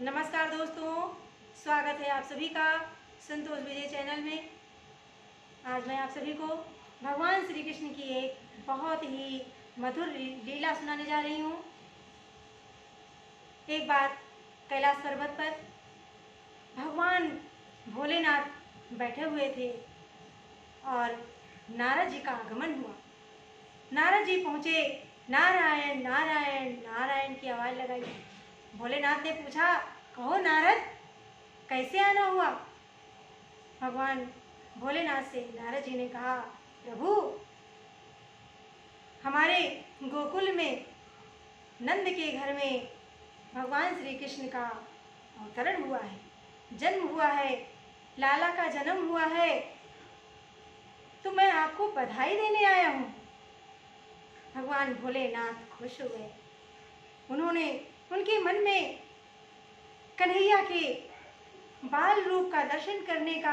नमस्कार दोस्तों, स्वागत है आप सभी का संतोष विजय चैनल में। आज मैं आप सभी को भगवान श्री कृष्ण की एक बहुत ही मधुर लीला सुनाने जा रही हूँ। एक बार कैलाश पर्वत पर भगवान भोलेनाथ बैठे हुए थे और नारद जी का आगमन हुआ। नारद जी पहुँचे, नारायण नारायण नारायण की आवाज़ लगाई। भोलेनाथ ने पूछा, कहो नारद, कैसे आना हुआ? भगवान भोलेनाथ से नारद जी ने कहा, प्रभु, हमारे गोकुल में नंद के घर में भगवान श्री कृष्ण का अवतरण हुआ है, जन्म हुआ है, लाला का जन्म हुआ है, तो मैं आपको बधाई देने आया हूँ। भगवान भोलेनाथ खुश हो गए। उन्होंने उनके मन में कन्हैया के बाल रूप का दर्शन करने का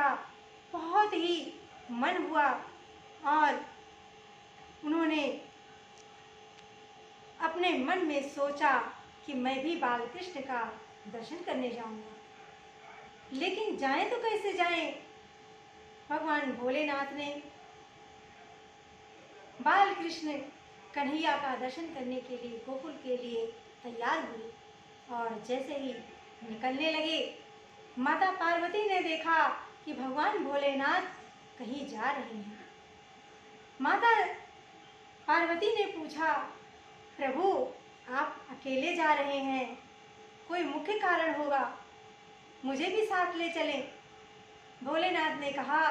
बहुत ही मन हुआ और उन्होंने अपने मन में सोचा कि मैं भी बाल कृष्ण का दर्शन करने जाऊंगा। लेकिन जाएं तो कैसे जाएं? भगवान भोलेनाथ ने बाल कृष्ण कन्हैया का दर्शन करने के लिए गोकुल के लिए तैयार हुए और जैसे ही निकलने लगे, माता पार्वती ने देखा कि भगवान भोलेनाथ कहीं जा रहे हैं। माता पार्वती ने पूछा, प्रभु, आप अकेले जा रहे हैं, कोई मुख्य कारण होगा, मुझे भी साथ ले चलें। भोलेनाथ ने कहा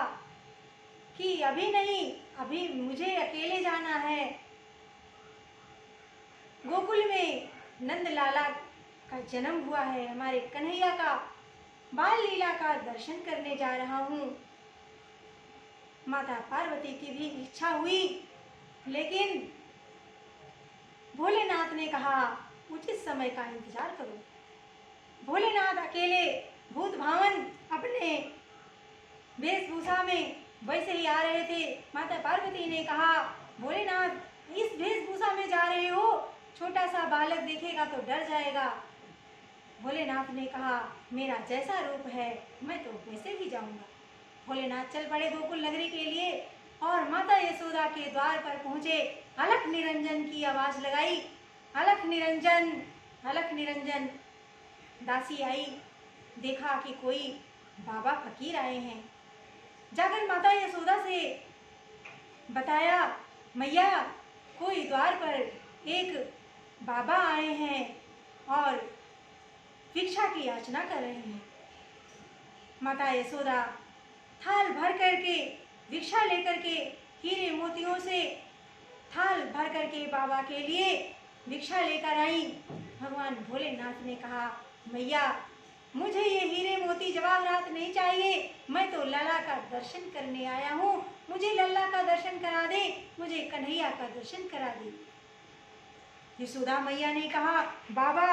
कि अभी नहीं, अभी मुझे अकेले जाना है। गोकुल में नंद लाला का जन्म हुआ है, हमारे कन्हैया का बाल लीला का दर्शन करने जा रहा हूँ। माता पार्वती की भी इच्छा हुई, लेकिन भोलेनाथ ने कहा उचित समय का इंतजार करो। भोलेनाथ अकेले भूत भावन अपने वेशभूषा में वैसे ही आ रहे थे। माता पार्वती ने कहा, भोलेनाथ, इस वेशभूषा में जा रहे हो, छोटा सा बालक देखेगा तो डर जाएगा। भोलेनाथ ने कहा, मेरा जैसा रूप है मैं तो वैसे ही जाऊंगा। भोलेनाथ चल पड़े गोकुल नगरी के लिए और माता यशोदा के द्वार पर पहुँचे। अलख निरंजन की आवाज़ लगाई, अलख निरंजन, अलख निरंजन। दासी आई, देखा कि कोई बाबा फकीर आए हैं। जाकर माता यशोदा से बताया, मैया, कोई द्वार पर एक बाबा आए हैं और भिक्षा की याचना कर रहे हैं। माता यशोदा थाल भर करके भिक्षा लेकर के हीरे मोतियों से थाल भर करके बाबा के लिए भिक्षा लेकर आई। भगवान भोलेनाथ ने कहा, मैया, मुझे ये हीरे मोती जवाहरात नहीं चाहिए, मैं तो लल्ला का दर्शन करने आया हूँ, मुझे लल्ला का दर्शन करा दे, मुझे कन्हैया का दर्शन करा दे। यशोदा मैया ने कहा, बाबा,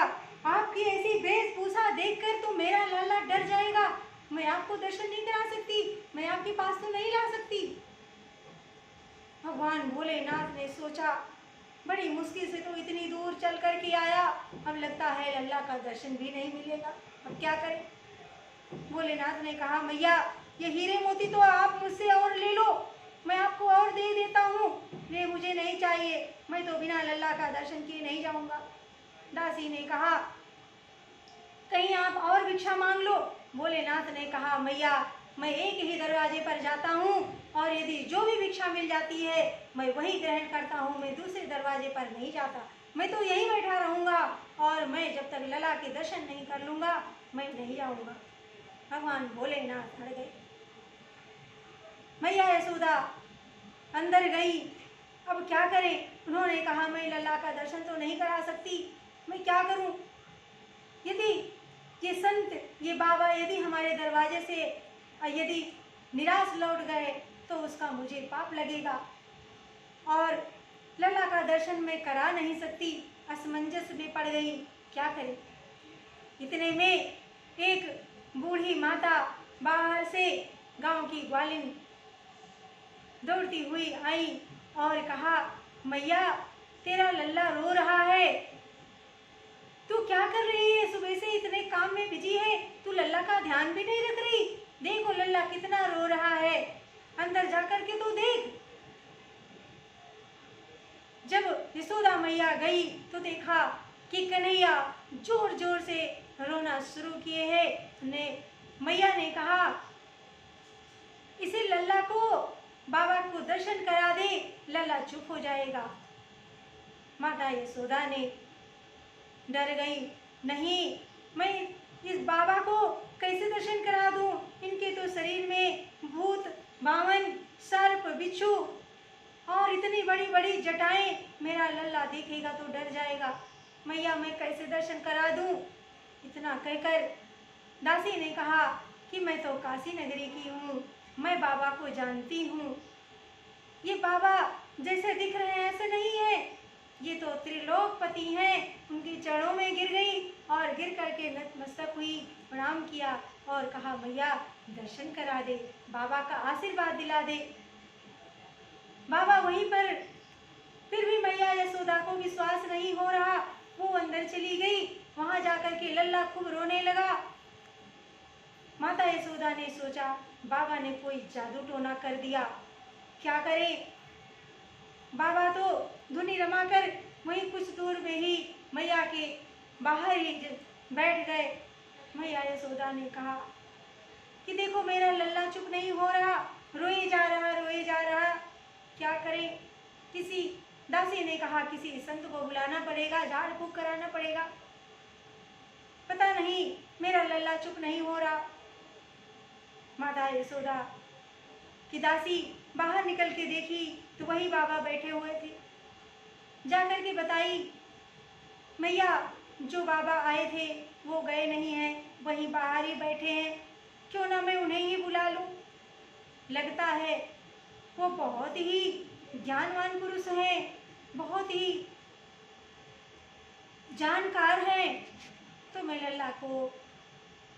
आपकी ऐसी वेशभूषा देखकर तो मेरा लाला डर जाएगा, मैं आपको दर्शन नहीं करा सकती, मैं आपके पास तो नहीं ला सकती। भगवान भोलेनाथ ने सोचा, बड़ी मुश्किल से तो इतनी दूर चल कर के आया, अब लगता है लल्ला का दर्शन भी नहीं मिलेगा, अब क्या करें? भोलेनाथ ने कहा, मैया, ये हीरे मोती तो आप मुझसे और ले लो, मैं आपको और दे देता हूँ, ये मुझे नहीं चाहिए, मैं तो बिना लल्ला का दर्शन किए नहीं जाऊंगा। दासी ने कहा, कहीं आप और भिक्षा मांग लो। भोलेनाथ ने कहा, मैया, मैं एक ही दरवाजे पर जाता हूँ और यदि जो भी भिक्षा मिल जाती है मैं वही ग्रहण करता हूँ, मैं दूसरे दरवाजे पर नहीं जाता, मैं तो यहीं बैठा रहूँगा और मैं जब तक लला के दर्शन नहीं कर लूँगा मैं नहीं जाऊँगा। भगवान भोलेनाथ हट गए। मैया यशोदा अंदर गई, अब क्या करें? उन्होंने कहा, मैं लल्ला का दर्शन तो नहीं करा सकती, मैं क्या करूं? यदि ये संत, ये बाबा यदि हमारे दरवाजे से यदि निराश लौट गए तो उसका मुझे पाप लगेगा और लल्ला का दर्शन मैं करा नहीं सकती। असमंजस में पड़ गई, क्या करें? इतने में एक बूढ़ी माता बाहर से, गांव की ग्वालिन दौड़ती हुई आई और कहा, मैया, तेरा लल्ला रो रहा है, तू क्या कर रही है? सुबह से इतने काम में बिजी लल्ला का ध्यान भी नहीं रख रही? देखो लल्ला कितना रो रहा है, अंदर जाकर के तो देख। जब यशोदा मैया गई तो देखा कि कन्हैया जोर जोर से रोना शुरू किए हैं। ने मैया ने कहा इसे लल्ला को बाबा को दर्शन करा दे, लल्ला चुप हो जाएगा। माता यशोदा ने डर गई, नहीं मैं इस बाबा को कैसे दर्शन करा दूं? इनके तो शरीर में भूत बावन सर्प बिच्छू और इतनी बड़ी बड़ी जटाएं, मेरा लल्ला देखेगा तो डर जाएगा। मैया मैं कैसे दर्शन करा दूं? इतना कहकर दासी ने कहा कि मैं तो काशी नगरी की हूँ, मैं बाबा को जानती हूँ। ये बाबा जैसे दिख रहे हैं ऐसे नहीं है, ये तो त्रिलोकपति हैं। उनके चरणों में गिर गई और गिर करके नतमस्तक हुई, प्रणाम किया और कहा मैया दर्शन करा दे, बाबा का आशीर्वाद दिला दे। बाबा वहीं पर, फिर भी मैया यशोदा को विश्वास नहीं हो रहा। वो अंदर चली गई, वहां जाकर के लल्ला खूब रोने लगा। माता यशोदा ने सोचा बाबा ने कोई जादू टोना कर दिया, क्या करे। बाबा तो धुनी रमाकर वहीं कुछ दूर में ही मैया के बाहर ही बैठ गए। मैया यशोदा ने कहा कि देखो मेरा लल्ला चुप नहीं हो रहा, रोए जा रहा, क्या करे। किसी दासी ने कहा किसी संत को बुलाना पड़ेगा, झाड़ फूक कराना पड़ेगा, पता नहीं मेरा लल्ला चुप नहीं हो रहा। माता यशोदा की दासी बाहर निकल के देखी तो वही बाबा बैठे हुए थे। जाकर के बताई मैया जो बाबा आए थे वो गए नहीं हैं, वहीं बाहर ही बैठे हैं, क्यों ना मैं उन्हें ही बुला लूं। लगता है वो बहुत ही ज्ञानवान पुरुष हैं, बहुत ही जानकार हैं, तो मैं लल्ला को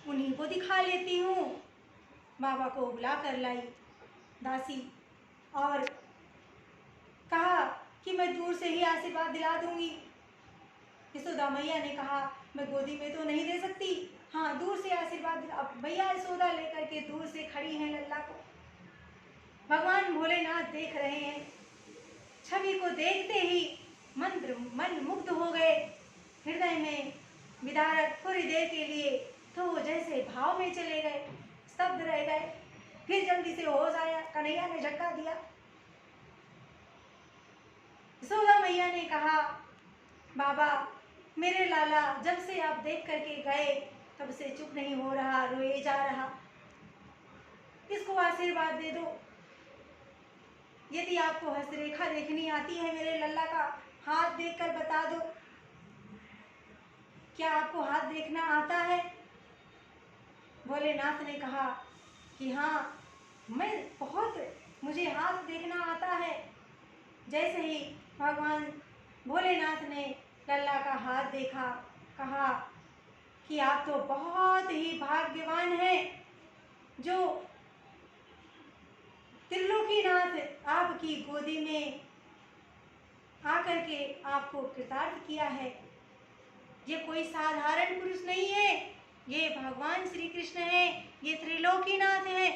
उन्हीं को दिखा लेती हूँ। बाबा को बुला कर लाई दासी और कहा कि मैं दूर से ही आशीर्वाद दिला दूंगी। यशोदा मैया ने कहा मैं गोदी में तो नहीं दे सकती, हाँ दूर से आशीर्वाद दिला। अब मैया यशोदा लेकर के दूर से खड़ी हैं लल्ला को। भगवान भोलेनाथ देख रहे हैं, छवि को देखते ही मन मुग्ध हो गए। हृदय में विदारक थोड़ी देर के लिए तो वो जैसे भाव में चले गए, स्तब्ध रह गए। फिर जल्दी से होश आया, कन्हैया ने झटका दिया। यशोदा मैया ने कहा बाबा मेरे लाला जब से आप देख करके गए तब से चुप नहीं हो रहा, रोए जा रहा, इसको आशीर्वाद दे दो। यदि आपको हस्तरेखा देखनी आती है मेरे लल्ला का, हाथ देखकर बता दो। क्या आपको हाथ देखना आता है? भोलेनाथ ने कहा कि हाँ मुझे हाथ देखना आता है। जैसे ही भगवान भोलेनाथ ने लल्ला का हाथ देखा, कहा कि आप तो बहुत ही भाग्यवान हैं, जो त्रिलोकीनाथ आपकी गोदी में आकर के आपको कृतार्थ किया है। ये कोई साधारण पुरुष नहीं है, ये भगवान श्री कृष्ण है, ये त्रिलोकीनाथ है।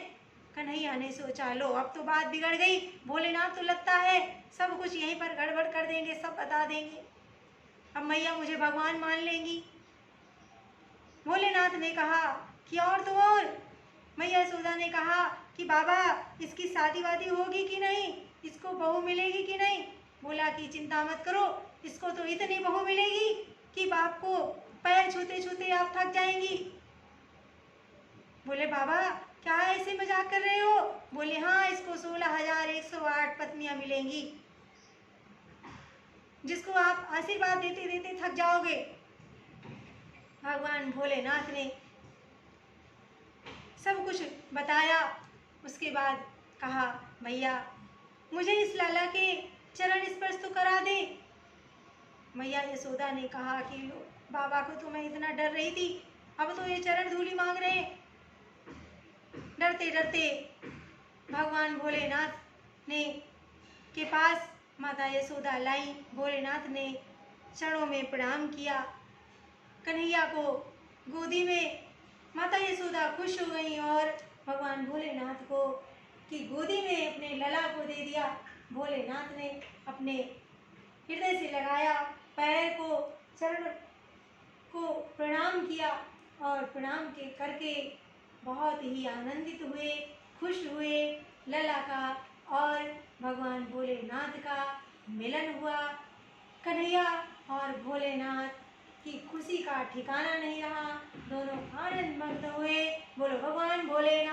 कन्हैया ने सोचा लो अब तो बात बिगड़ गई, भोलेनाथ तो लगता है सब कुछ यहीं पर गड़बड़ कर देंगे, सब बता देंगे, अब मैया मुझे भगवान मान लेंगी। भोलेनाथ ने कहा कि और तो और। मैया यशोदा ने कहा कि बाबा इसकी शादी वादी होगी कि नहीं, इसको बहू मिलेगी कि नहीं। बोला कि चिंता मत करो, इसको तो इतनी बहू मिलेगी कि बाप को पैर छूते छूते आप थक जाएंगी। बोले बाबा क्या ऐसे मजाक कर रहे हो? बोले हाँ इसको 16,108 पत्नियां मिलेंगी, जिसको आप आशीर्वाद देते देते थक जाओगे। भगवान भोलेनाथ ने सब कुछ बताया। उसके बाद कहा भैया मुझे इस लाला के चरण स्पर्श तो करा दे। मैया यशोदा ने कहा कि बाबा को तो मैं इतना डर रही थी, अब तो ये चरण धूली मांग रहे हैं। डरते डरते भगवान भोलेनाथ ने के पास माता यशोदा लाई। भोलेनाथ ने चरणों में प्रणाम किया, कन्हैया को गोदी में माता यशोदा खुश हो गई और भगवान भोलेनाथ को की गोदी में अपने लला को दे दिया। भोलेनाथ ने अपने हृदय से लगाया, पैर को, चरण को प्रणाम किया और प्रणाम के करके बहुत ही आनंदित हुए, खुश हुए। लला का और भगवान भोलेनाथ का मिलन हुआ। कन्हैया और भोलेनाथ की खुशी का ठिकाना नहीं रहा, दोनों आनंद मग्न हुए। बोलो भगवान भोलेनाथ।